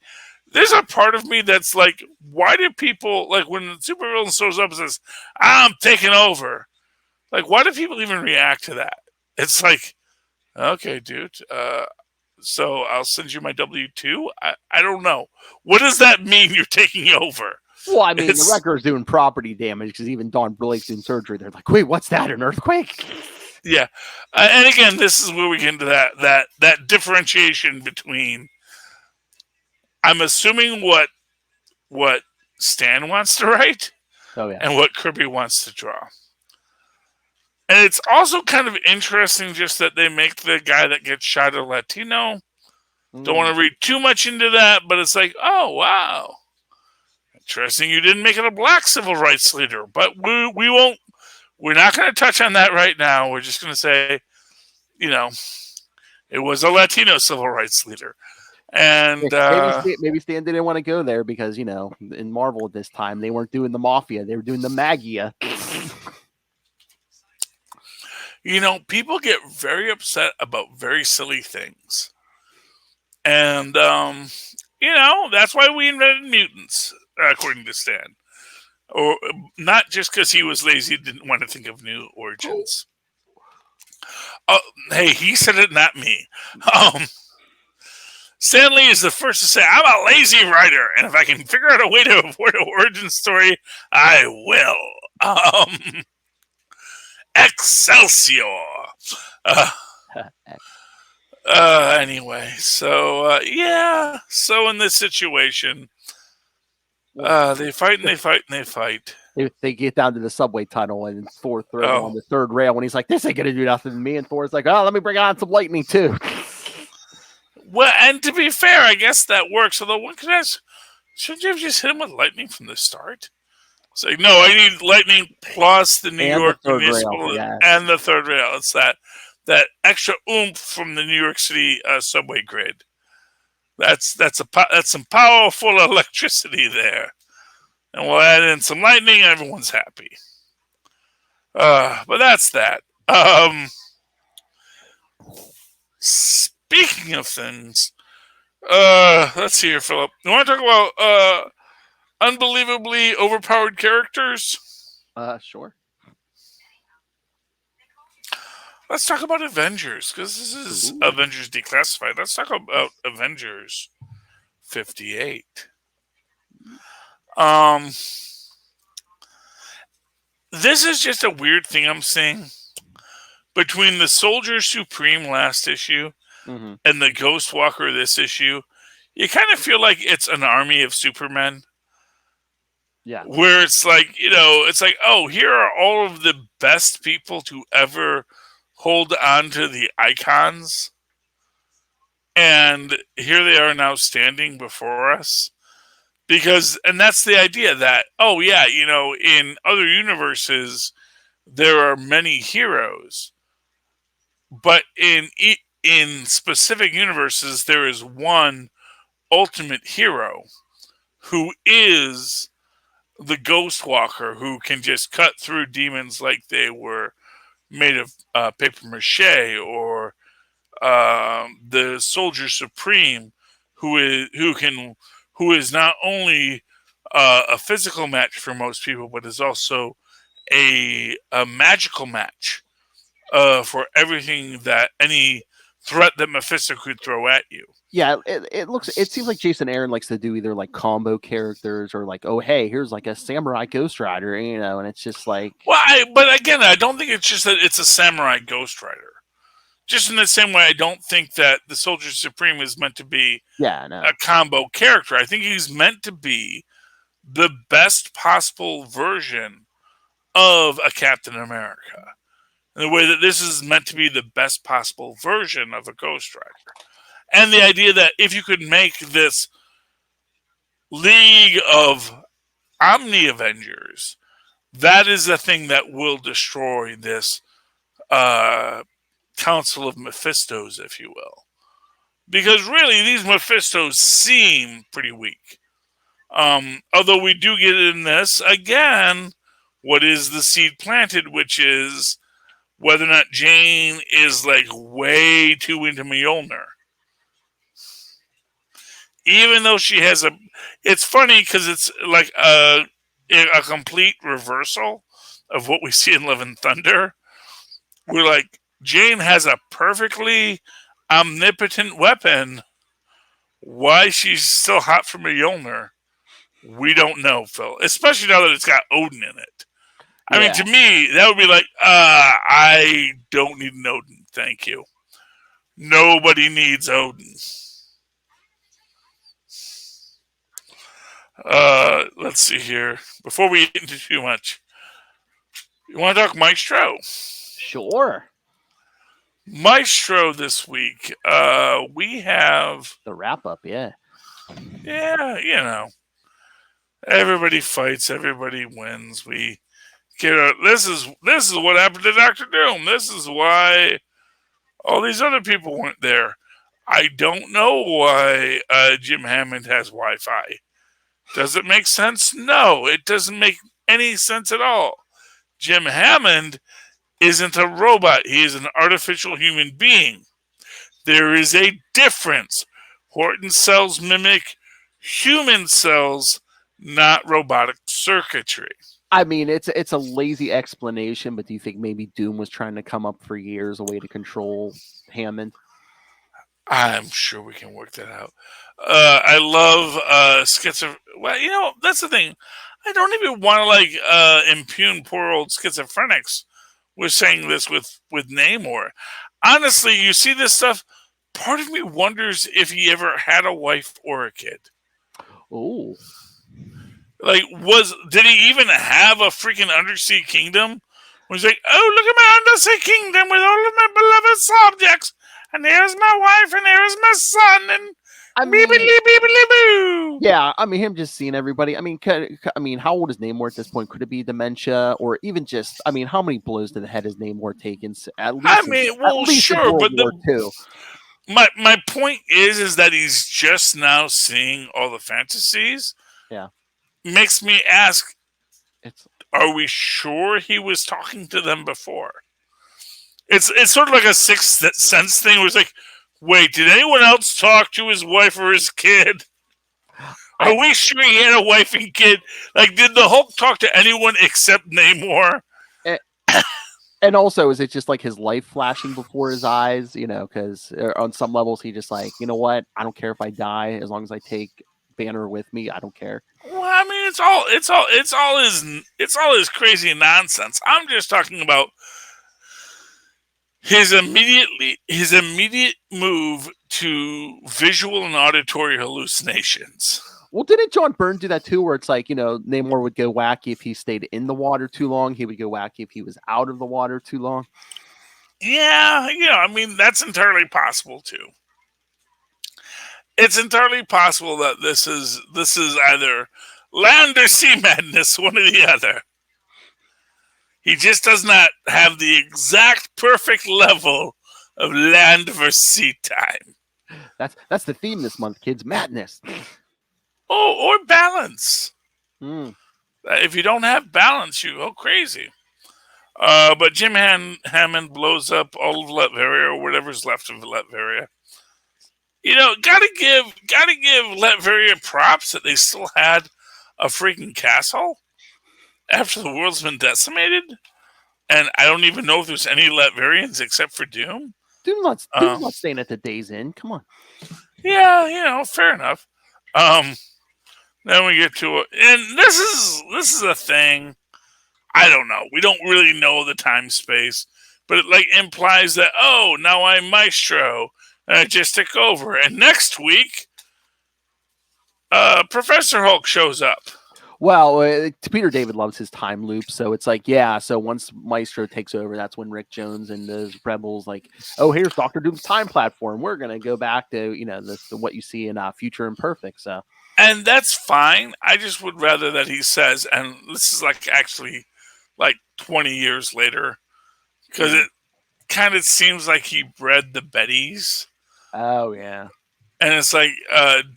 there's a part of me that's like, why do people like when the supervillain shows up and says, "I'm taking over"? Like, why do people even react to that? It's like, okay, dude. So I'll send you my W-2. I don't know. What does that mean? You're taking over? Well, I mean, the Wrecker's doing property damage because even Don Blake's doing surgery. They're like, wait, what's that? An earthquake? Yeah. And again, this is where we get into that differentiation between, I'm assuming what Stan wants to write and what Kirby wants to draw. And it's also kind of interesting just that they make the guy that gets shot a Latino. Don't want to read too much into that, but it's like, oh, wow. Interesting. You didn't make it a black civil rights leader, but we won't. We're not going to touch on that right now. We're just going to say, it was a Latino civil rights leader. And maybe Stan didn't want to go there because, in Marvel at this time, they weren't doing the Mafia. They were doing the Magia. People get very upset about very silly things. And, that's why we invented mutants, according to Stan. Or not just because he was lazy, didn't want to think of new origins. Oh, hey, he said it, not me. Stan Lee is the first to say, I'm a lazy writer, and if I can figure out a way to avoid an origin story, I will. Excelsior! Anyway, so in this situation, they fight and they fight and they fight. They get down to the subway tunnel and Thor throws him on the third rail when he's like, this ain't gonna do nothing to me, and Thor's like, oh, let me bring on some lightning too. Well, and to be fair, I guess that works. Although one could ask, shouldn't you have just hit him with lightning from the start? It's like, no, I need lightning plus the New York municipal and the third rail. It's that extra oomph from the New York City subway grid. That's some powerful electricity there, and we'll add in some lightning, and everyone's happy. But that's that. Speaking of things, let's see here, Philip. You want to talk about unbelievably overpowered characters? Sure. Let's talk about Avengers, because this is Avengers Declassified. Let's talk about Avengers 58. This is just a weird thing I'm seeing. Between the Soldier Supreme last issue and the Ghost Walker this issue, you kind of feel like it's an army of Supermen. Yeah. Where it's like, it's like, oh, here are all of the best people to ever hold on to the icons. And here they are now standing before us. And that's the idea that, oh, yeah, in other universes, there are many heroes. But in specific universes, there is one ultimate hero who is the Ghost Walker, who can just cut through demons like they were made of paper mache, or the Soldier Supreme, who is not only a physical match for most people, but is also a magical match for everything that any threat that Mephisto could throw at you. Yeah, it seems like Jason Aaron likes to do either like combo characters or like, oh hey, here's like a samurai Ghost Rider, and it's just like, well, but again, I don't think it's just that it's a samurai Ghost Rider. Just in the same way, I don't think that the Soldier Supreme is meant to be a combo character. I think he's meant to be the best possible version of a Captain America. In the way that this is meant to be the best possible version of a Ghost Rider. And the idea that if you could make this league of Omni-Avengers, that is the thing that will destroy this Council of Mephistos, if you will. Because really, these Mephistos seem pretty weak. Although we do get in this, again, what is the seed planted, which is whether or not Jane is like way too into Mjolnir. Even though she has it's funny because it's like a complete reversal of what we see in Love and Thunder. We're like, Jane has a perfectly omnipotent weapon. Why she's still hot for Mjolnir, we don't know, Phil. Especially now that it's got Odin in it. I mean, to me, that would be like, I don't need an Odin, thank you. Nobody needs Odin. Let's see here. Before we get into too much, you want to talk Maestro? Sure. Maestro this week. We have the wrap up, yeah. Yeah, Everybody fights. Everybody wins. We get our, this is what happened to Doctor Doom. This is why all these other people weren't there. I don't know why Jim Hammond has Wi-Fi. Does it make sense? No, it doesn't make any sense at all. Jim Hammond isn't a robot. He is an artificial human being. There is a difference. Horton cells mimic human cells, not robotic circuitry. I mean, it's a lazy explanation, but do you think maybe Doom was trying to come up for years a way to control Hammond? I'm sure we can work that out. I love Well, that's the thing. I don't even want to impugn poor old schizophrenics. We're saying this with Namor. Honestly, you see this stuff. Part of me wonders if he ever had a wife or a kid. Oh, did he even have a freaking undersea kingdom? Was like, oh, look at my undersea kingdom with all of my beloved subjects, and here's my wife, and here's my son, and yeah. I mean, him just seeing everybody. I mean, how old is Namor at this point? Could it be dementia, or even just? I mean, how many blows to the head has Namor taken? At least, sure, but War II. My point is that he's just now seeing all the fantasies. Yeah. Makes me ask, are we sure he was talking to them before? It's sort of like a Sixth Sense thing where it's like, wait, did anyone else talk to his wife or his kid? Are we sure he had a wife and kid? Like, did the Hulk talk to anyone except Namor? And also, is it just like his life flashing before his eyes? You know, because on some levels, he just like, you know what? I don't care if I die as long as I take Banner with me. I don't care. Well, I mean, it's all his crazy nonsense. I'm just talking about his immediate move to visual and auditory hallucinations. Well, didn't John Byrne do that too? Where it's like, Namor would go wacky if he stayed in the water too long. He would go wacky if he was out of the water too long. Yeah, I mean, that's entirely possible too. It's entirely possible that this is either land or sea madness, one or the other. He just does not have the exact perfect level of land versus sea time. That's the theme this month, kids. Madness. Oh, or balance. Mm. If you don't have balance, you go crazy. But Jim Hammond blows up all of Latveria, or whatever's left of Latveria. Gotta give Latveria props that they still had a freaking castle after the world's been decimated. And I don't even know if there's any Latverians except for Doom. Doom's not staying at the Days Inn. Come on. Yeah, fair enough. Then we get to it, and this is a thing. I don't know. We don't really know the time space, but it implies that now I'm Maestro, and I just took over. And next week, Professor Hulk shows up. Well, Peter David loves his time loop, so it's like, so once Maestro takes over, that's when Rick Jones and the Rebels here's Doctor Doom's time platform. We're gonna go back to what you see in Future Imperfect. So, and that's fine. I just would rather that he says, and this is actually 20 years later, because it kind of seems like he bred the Bettys. Oh yeah. And it's like,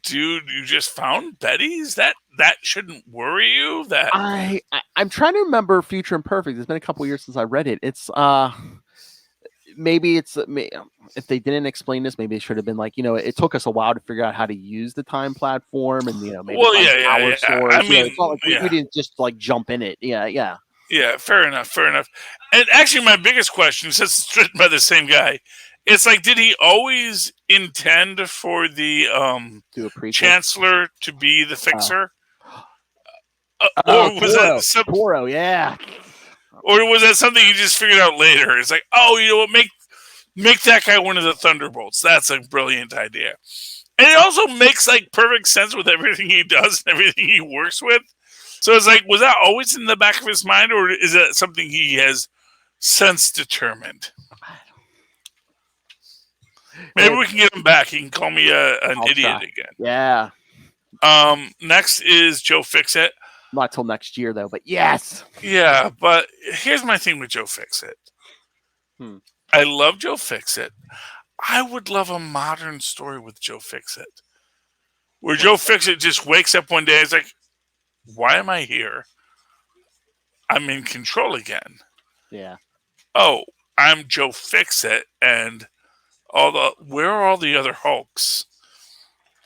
dude, you just found Betty's? That shouldn't worry you? I'm trying to remember Future Imperfect. It's been a couple years since I read it. It's maybe it's if they didn't explain this, maybe it should have been it took us a while to figure out how to use the time platform, and maybe power source. I mean, it's not we didn't just jump in it. Yeah. Yeah, fair enough. And actually, my biggest question, since it's written by the same guy, it's did he always intend for the Chancellor to be the fixer? Or was that something? Toro, yeah. Or was that something you just figured out later? It's what? Make that guy one of the Thunderbolts. That's a brilliant idea. And it also makes perfect sense with everything he does and everything he works with. So it's was that always in the back of his mind, or is that something he has since determined? Maybe we can get him back. He can call me an idiot again. Yeah. Next is Joe Fixit. Not till next year, though, but yes. Yeah, but here's my thing with Joe Fixit. I love Joe Fixit. I would love a modern story with Joe Fixit. Where Joe Fixit just wakes up one day and is like, why am I here? I'm in control again. Yeah. Oh, I'm Joe Fixit, and where are all the other Hulks?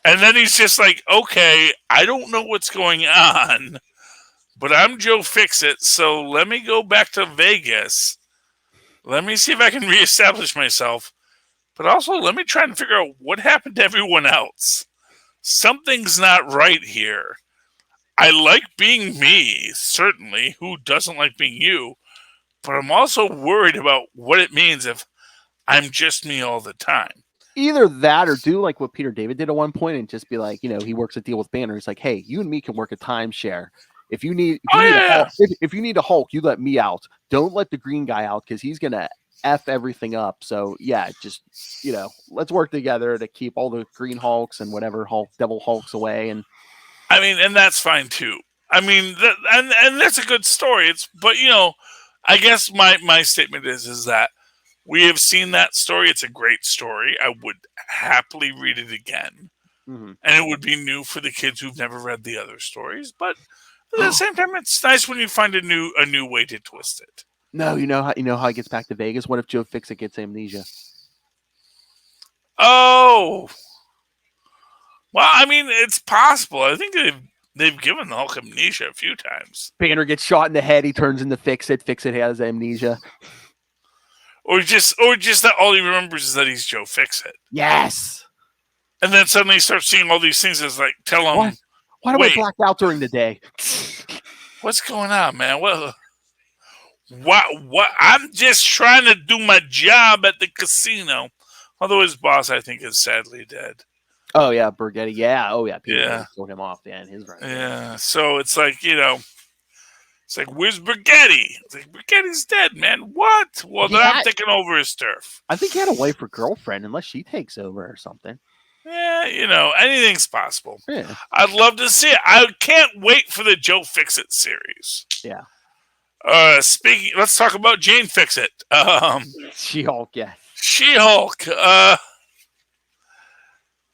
And then he's just like, okay, I don't know what's going on, but I'm Joe Fixit, so let me go back to Vegas. Let me see if I can reestablish myself. But also, let me try and figure out what happened to everyone else. Something's not right here. I like being me, certainly. Who doesn't like being you? But I'm also worried about what it means if I'm just me all the time. Either that or do like what Peter David did at one point and just be like, he works a deal with Banner. He's like, hey, you and me can work a timeshare. If you need a Hulk, you let me out. Don't let the green guy out because he's gonna F everything up. So yeah, just let's work together to keep all the green Hulks and whatever devil Hulks away. And I mean, and that's fine too. I mean, and that's a good story. But I guess my statement is that we have seen that story. It's a great story. I would happily read it again, and it would be new for the kids who've never read the other stories. But at the same time, it's nice when you find a new way to twist it. No, you know how he gets back to Vegas. What if Joe Fixit gets amnesia? Oh, well, I mean, it's possible. I think they've given the Hulk amnesia a few times. Banner gets shot in the head. He turns into Fixit. Fixit has amnesia. Or just that all he remembers is that he's Joe Fixit. Yes. And then suddenly he starts seeing all these things as like, tell him. Why do I black out during the day? What's going on, man? What? I'm just trying to do my job at the casino. Although his boss, I think, is sadly dead. Oh, yeah, Burgetti. Yeah. Oh, yeah. People sold him off. Yeah, his run. Yeah. So it's like, it's like, where's Burgetti? It's like, Burgetti's dead, man. What? Well, then I'm taking over his turf. I think he had a wife or girlfriend, unless she takes over or something. Yeah, anything's possible. Yeah. I'd love to see it. I can't wait for the Joe Fixit series. Yeah. Let's talk about Jane Fixit. She-Hulk, yeah. She-Hulk.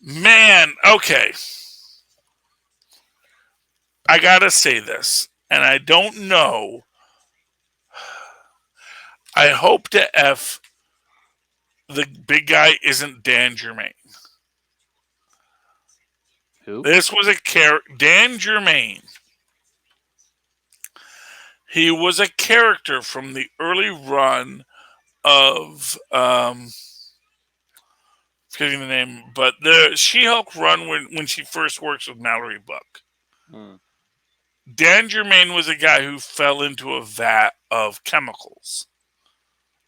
Man, okay. I gotta say this, and I don't know. I hope the big guy isn't Dan Germain. Who? This was a character, Dan Germain. He was a character from the early run of forgetting the name, but the She-Hulk run when she first works with Mallory Buck. Dan Germain was a guy who fell into a vat of chemicals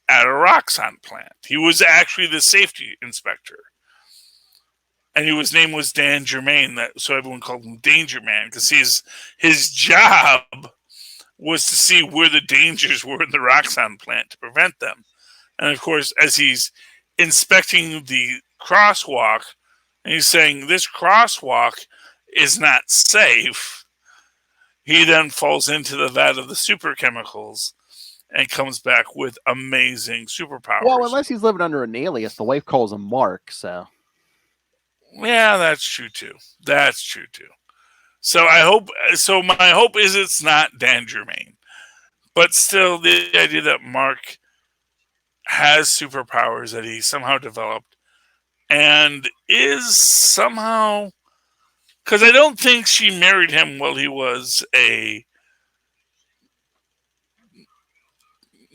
at a Roxxon plant. He was actually the safety inspector. And his name was Dan Germain, so everyone called him Danger Man, because his job was to see where the dangers were in the Roxxon plant to prevent them. And of course, as he's inspecting the crosswalk, and he's saying, this crosswalk is not safe, he then falls into the vat of the super chemicals and comes back with amazing superpowers. Well, unless he's living under an alias, the wife calls him Mark, so. Yeah, that's true too. So my hope is it's not Dan Germain. But still, the idea that Mark has superpowers that he somehow developed and is somehow... Because I don't think she married him while he was a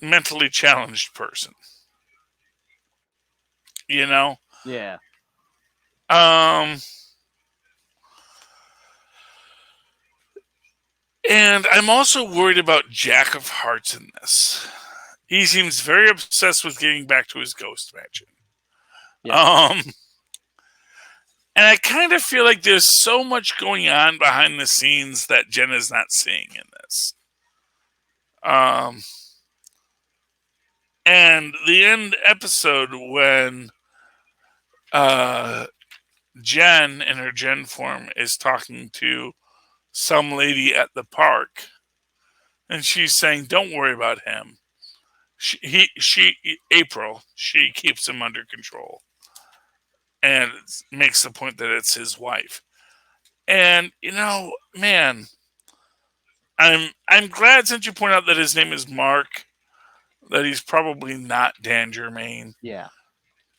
mentally challenged person. Yeah. And I'm also worried about Jack of Hearts in this. He seems very obsessed with getting back to his ghost mansion. Yeah. And I kind of feel like there's so much going on behind the scenes that Jenna's not seeing in this. And the end episode when Jen, in her Jen form, is talking to some lady at the park, and she's saying, "Don't worry about him. April, she keeps him under control," and makes the point that it's his wife. And man, I'm glad, since you point out that his name is Mark, that he's probably not Dan Germain. Yeah.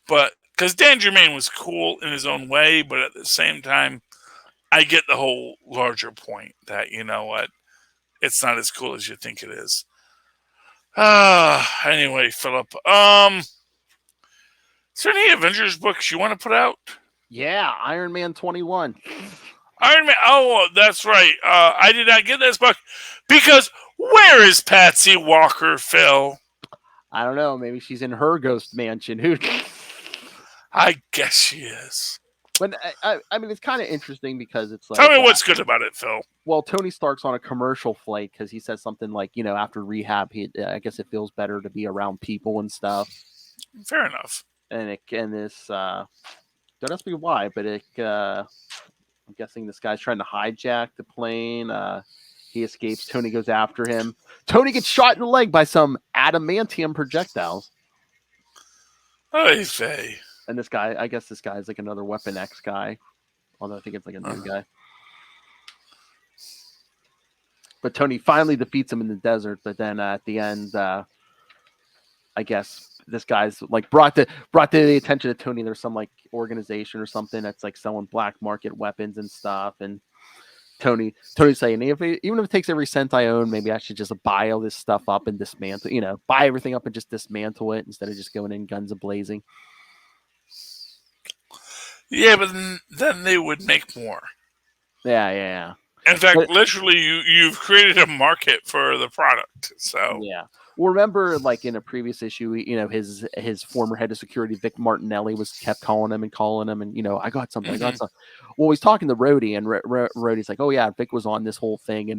But because Dan Germain was cool in his own way, but at the same time, I get the whole larger point that, you know what, it's not as cool as you think it is. Anyway, Philip, is there any Avengers books you want to put out? Yeah, Iron Man 21. Iron Man. Oh, that's right. I did not get this book because where is Patsy Walker, Phil? I don't know. Maybe she's in her ghost mansion. Who? I guess she is. But I mean, it's kind of interesting because it's like. Tell me what's good about it, Phil. Well, Tony Stark's on a commercial flight because he says something like, after rehab, I guess it feels better to be around people and stuff. Fair enough. And this, don't ask me why, but I'm guessing this guy's trying to hijack the plane. He escapes. Tony goes after him. Tony gets shot in the leg by some adamantium projectiles. Oy vey. And this guy, I guess this guy is like another Weapon X guy. Although I think it's like a new guy. But Tony finally defeats him in the desert. But then at the end, I guess this guy's like brought to the attention of Tony. There's some like organization or something that's like selling black market weapons and stuff. And Tony's saying, even if it takes every cent I own, maybe I should just buy all this stuff up and dismantle, buy everything up and just dismantle it instead of just going in guns a-blazing. Yeah, but then they would make more. Yeah. In fact, literally, you've created a market for the product. So yeah. Well, remember, like in a previous issue, his former head of security, Vic Martinelli, kept calling him, and I got something. Well, he's talking to Rhodey, and Rhodey's like, "Oh yeah, Vic was on this whole thing," and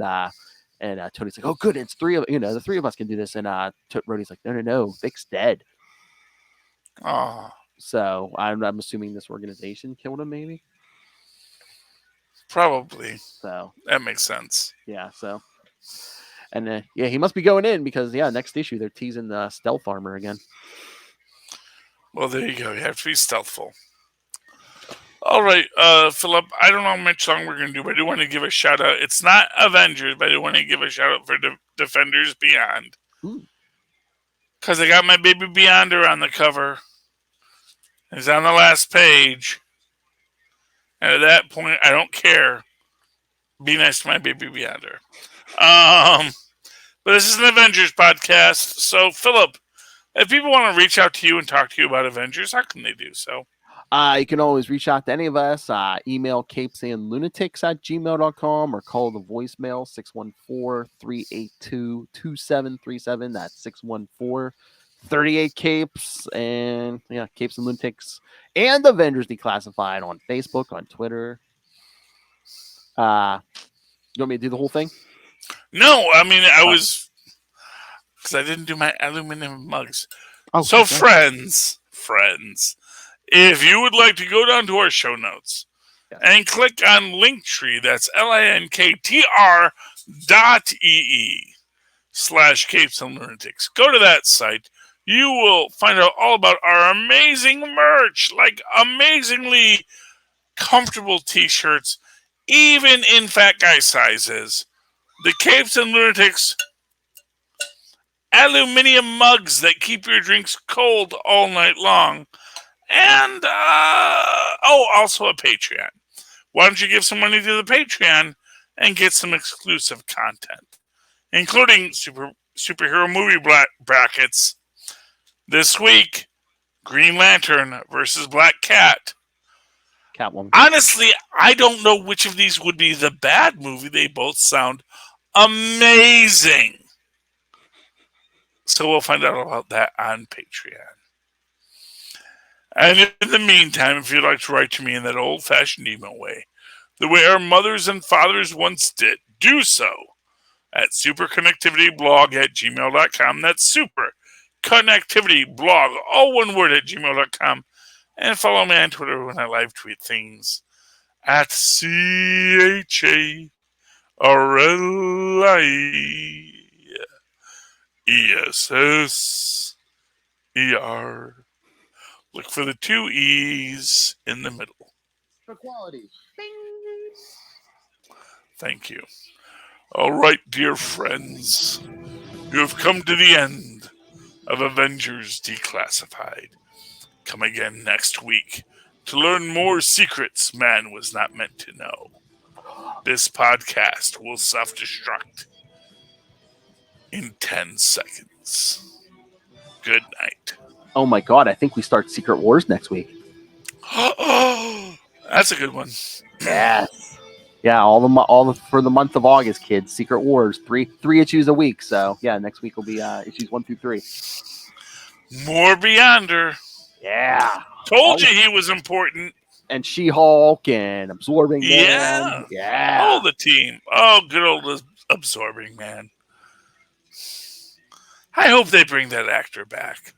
Tony's like, "Oh good, it's the three of us can do this," and Rhodey's like, "No, Vic's dead." Oh. So I'm assuming this organization killed him, maybe. Probably. So that makes sense. Yeah. So, and he must be going in because next issue they're teasing the stealth armor again. Well, there you go. You have to be stealthful. All right, Philip. I don't know how much longer we're going to do, but I do want to give a shout out. It's not Avengers, but I do want to give a shout out for Defenders Beyond, because I got my baby Beyonder on the cover. It's on the last page. And at that point, I don't care. Be nice to my baby Beyonder. But this is an Avengers podcast. So, Philip, if people want to reach out to you and talk to you about Avengers, how can they do so? You can always reach out to any of us. Email CapesandLunatics@gmail.com or call the voicemail 614-382-2737. That's 614-38 Capes, and Capes and Lunatics and Avengers Declassified on Facebook, on Twitter. You want me to do the whole thing? No, I mean I was, because I didn't do my aluminum mugs. Oh, so okay. friends, if you would like to go down to our show notes and click on Linktree, that's linktr.ee/CapesandLunatics. Go to that site. You will find out all about our amazing merch, like amazingly comfortable t-shirts, even in fat guy sizes. The Capes and Lunatics aluminum mugs that keep your drinks cold all night long. And, also a Patreon. Why don't you give some money to the Patreon and get some exclusive content, including superhero movie brackets. This week, Green Lantern versus Black Cat. Catwoman. Honestly, I don't know which of these would be the bad movie. They both sound amazing. So we'll find out about that on Patreon. And in the meantime, if you'd like to write to me in that old-fashioned email way, the way our mothers and fathers once did, do so at superconnectivityblog@gmail.com. That's superconnectivityblog, all one word, at gmail.com. And follow me on Twitter when I live tweet things at CHARLIESSER. Look for the 2 E's in the middle. For quality. Thank you. All right, dear friends. You have come to the end of Avengers Declassified. Come again next week to learn more secrets man was not meant to know. This podcast will self-destruct in 10 seconds. Good night. Oh my god, I think we start Secret Wars next week. Oh, that's a good one. Yes. Yeah, all for the month of August, kids. Secret Wars, three issues a week. So yeah, next week will be issues 1 through 3. More Beyonder. Yeah. Told you he was important. And She-Hulk and Absorbing Man. Yeah. All the team. Oh, good old Absorbing Man. I hope they bring that actor back.